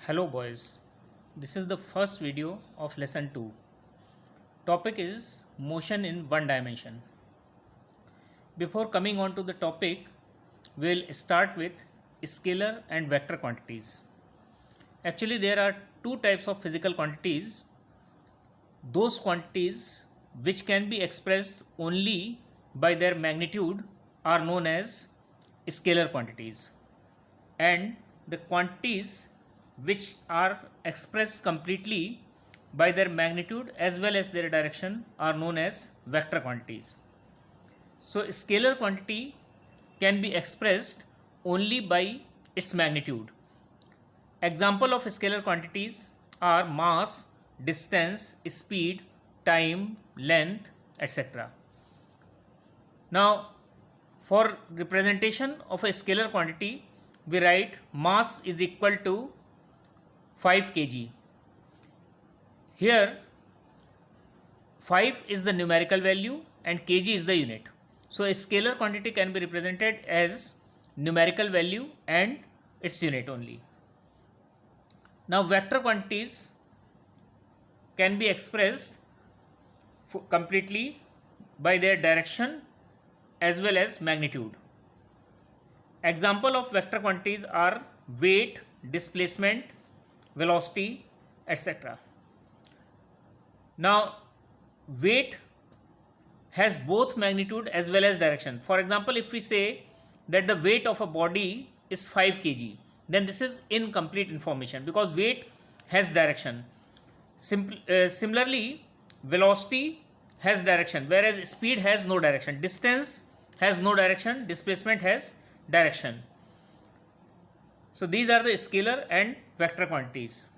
Hello boys, this is the first video of lesson 2. Topic is motion in one dimension. Before coming on to the topic, we'll start with scalar and vector quantities. Actually there are two types of physical quantities. Those quantities which can be expressed only by their magnitude are known as scalar quantities, and the quantities which are expressed completely by their magnitude as well as their direction are known as vector quantities. So scalar quantity can be expressed only by its magnitude. Example of scalar quantities are mass, distance, speed, time, length, etc. Now for representation of a scalar quantity, we write mass is equal to 5 kg. Here 5 is the numerical value and kg is the unit. So a scalar quantity can be represented as numerical value and its unit only. Now vector quantities can be expressed completely by their direction as well as magnitude. Example of vector quantities are weight, displacement, velocity, etc. Now weight has both magnitude as well as direction. For example, if we say that the weight of a body is 5 kg, then this is incomplete information because weight has direction. Similarly, velocity has direction whereas speed has no direction. Distance has no direction, displacement has direction. So these are the scalar and vector quantities.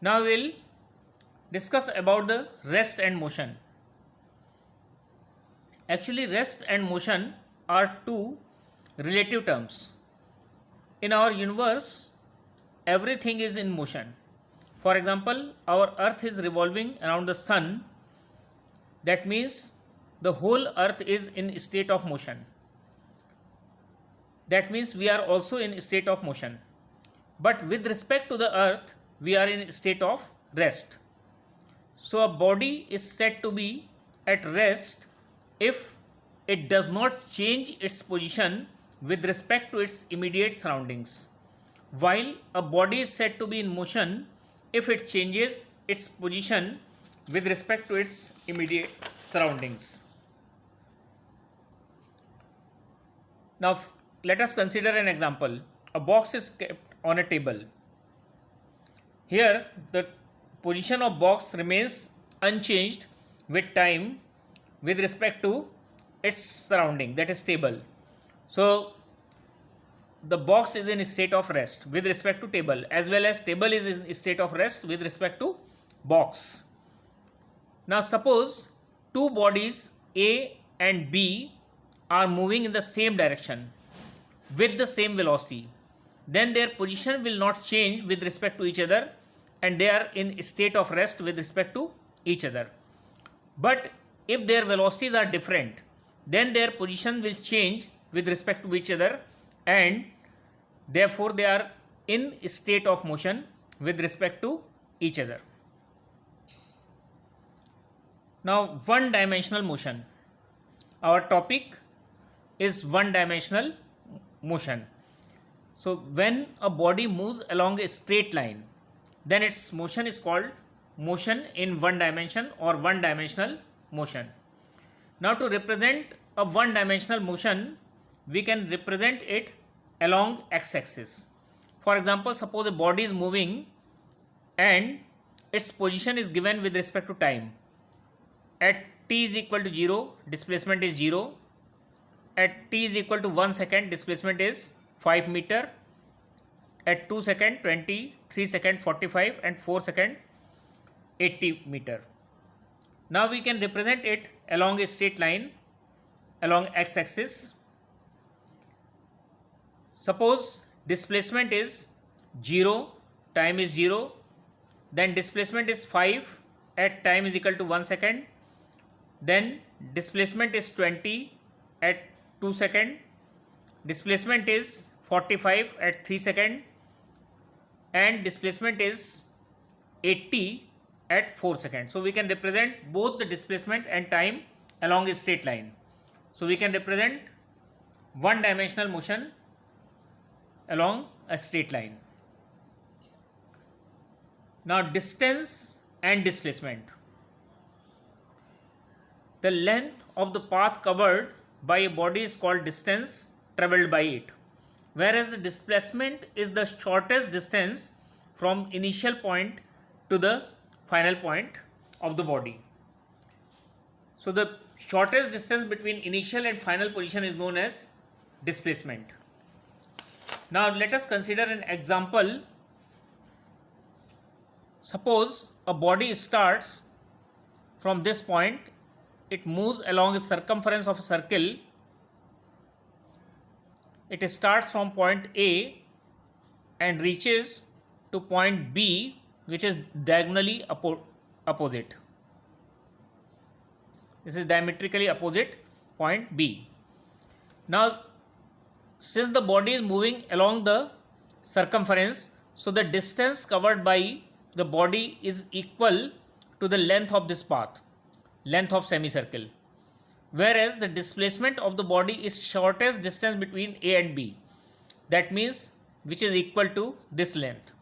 Now we will discuss about the rest and motion. Actually rest and motion are two relative terms. In our universe, everything is in motion. For example, our earth is revolving around the sun. That means the whole earth is in state of motion. That means we are also in state of motion. But with respect to the earth, we are in state of rest. So a body is said to be at rest if it does not change its position with respect to its immediate surroundings, while a body is said to be in motion if it changes its position with respect to its immediate surroundings. Now let us consider an example. A box is kept on a table. Here the position of box remains unchanged with time with respect to its surrounding, that is table. So the box is in a state of rest with respect to table, as well as table is in a state of rest with respect to box. Now suppose two bodies A and B are moving in the same direction with the same velocity, then their position will not change with respect to each other and they are in a state of rest with respect to each other. But if their velocities are different, then their position will change with respect to each other and therefore they are in a state of motion with respect to each other. Now one dimensional motion. Our topic is one dimensional motion. So when a body moves along a straight line, then its motion is called motion in one dimension or one dimensional motion. Now to represent a one dimensional motion, we can represent it along x-axis. For example, suppose a body is moving and its position is given with respect to time. At t is equal to 0, displacement is 0. At t is equal to 1 second, displacement is 5 meter. At 2 second 20, 3 second 45 and 4 second 80 meter. Now we can represent it along a straight line along x-axis. Suppose displacement is 0, time is 0, then displacement is 5 at time is equal to 1 second, then displacement is 20 at 2 second, displacement is 45 at 3 second, and displacement is 80 at 4 seconds. So we can represent both the displacement and time along a straight line. So we can represent one dimensional motion along a straight line. Now distance and displacement. The length of the path covered by a body is called distance travelled by it, whereas the displacement is the shortest distance from initial point to the final point of the body. So the shortest distance between initial and final position is known as displacement. Now let us consider an example. Suppose a body starts from this point, it moves along the circumference of a circle. It starts from point A and reaches to point B, which is diagonally opposite. This is diametrically opposite point B. Now, since the body is moving along the circumference, so the distance covered by the body is equal to the length of this path, length of semicircle, whereas the displacement of the body is shortest distance between A and B, that means which is equal to this length.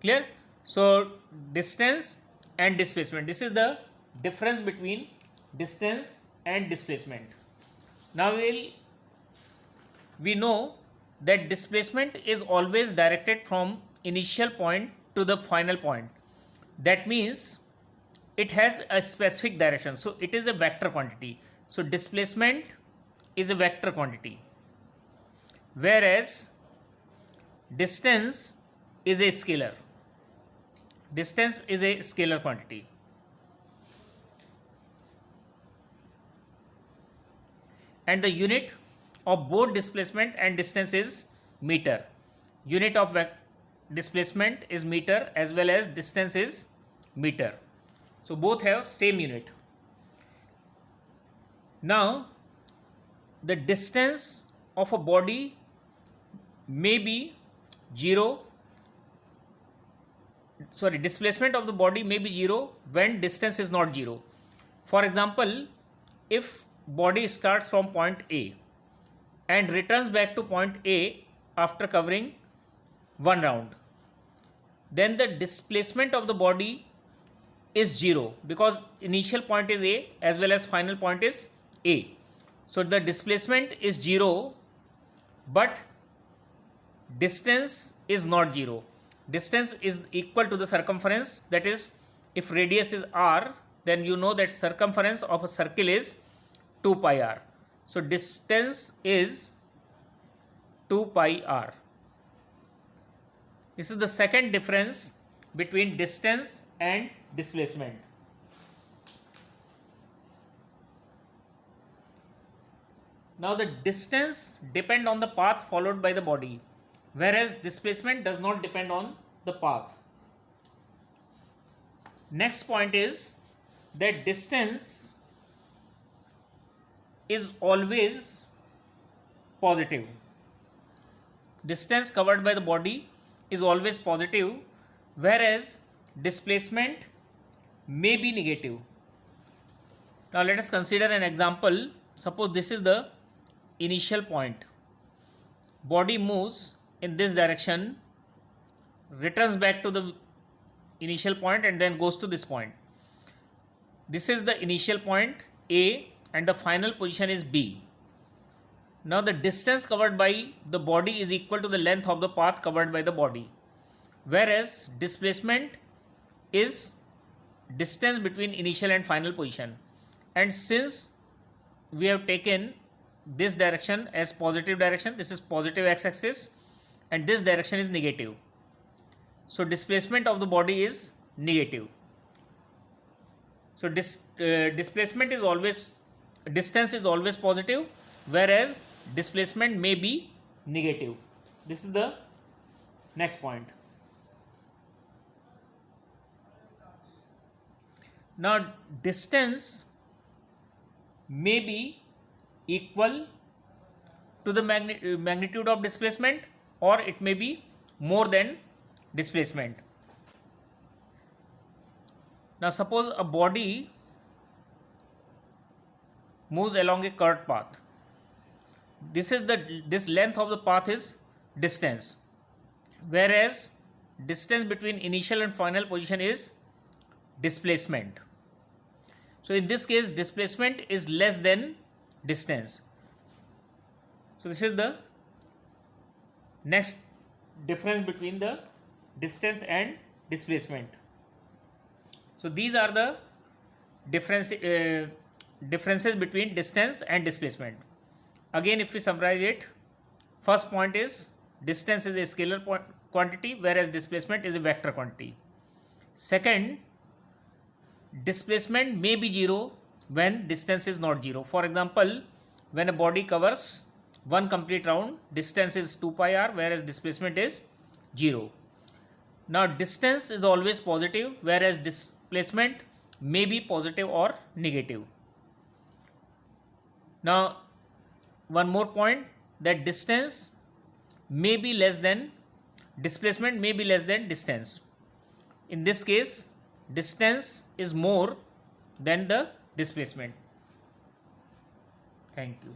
Clear? So distance and displacement, this is the difference between distance and displacement. Now we know that displacement is always directed from initial point to the final point. That means it has a specific direction. So it is a vector quantity. So displacement is a vector quantity, whereas distance is a scalar. Distance is a scalar quantity. And the unit of both displacement and distance is meter. Unit of displacement is meter as well as distance is meter. So both have same unit. Now the distance of a body may be displacement of the body may be 0 when distance is not 0. For example, if body starts from point A and returns back to point A after covering one round, then the displacement of the body is 0 because initial point is A as well as final point is A. So the displacement is 0, but distance is not 0. Distance is equal to the circumference, that is, if radius is r, then you know that circumference of a circle is 2 pi r. So distance is 2 pi r. This is the second difference between distance and displacement. Now the distance depends on the path followed by the body, whereas displacement does not depend on the path. Next point is that distance is always positive. Distance covered by the body is always positive, whereas displacement may be negative. Now let us consider an example. Suppose this is the initial point. Body moves in this direction, returns back to the initial point and then goes to this point. This is the initial point A and the final position is B. Now the distance covered by the body is equal to the length of the path covered by the body, whereas displacement is distance between initial and final position. And since we have taken this direction as positive direction, this is positive x-axis and this direction is negative, so displacement of the body is negative. So displacement is always, distance is always positive, whereas displacement may be negative. This is the next point. Now distance may be equal to the magnitude of displacement, or it may be more than displacement. Now suppose a body moves along a curved path. This length of the path is distance, whereas distance between initial and final position is displacement. So in this case, displacement is less than distance. So this is the next difference between the distance and displacement. So these are the differences between distance and displacement. Again, if we summarize it, first point is distance is a scalar quantity, whereas displacement is a vector quantity. Second, displacement may be zero when distance is not zero. For example, when a body covers one complete round, distance is 2 pi r, whereas displacement is 0. Now distance is always positive, whereas displacement may be positive or negative. Now one more point, that distance may be less than displacement may be less than distance. In this case, distance is more than the displacement. Thank you.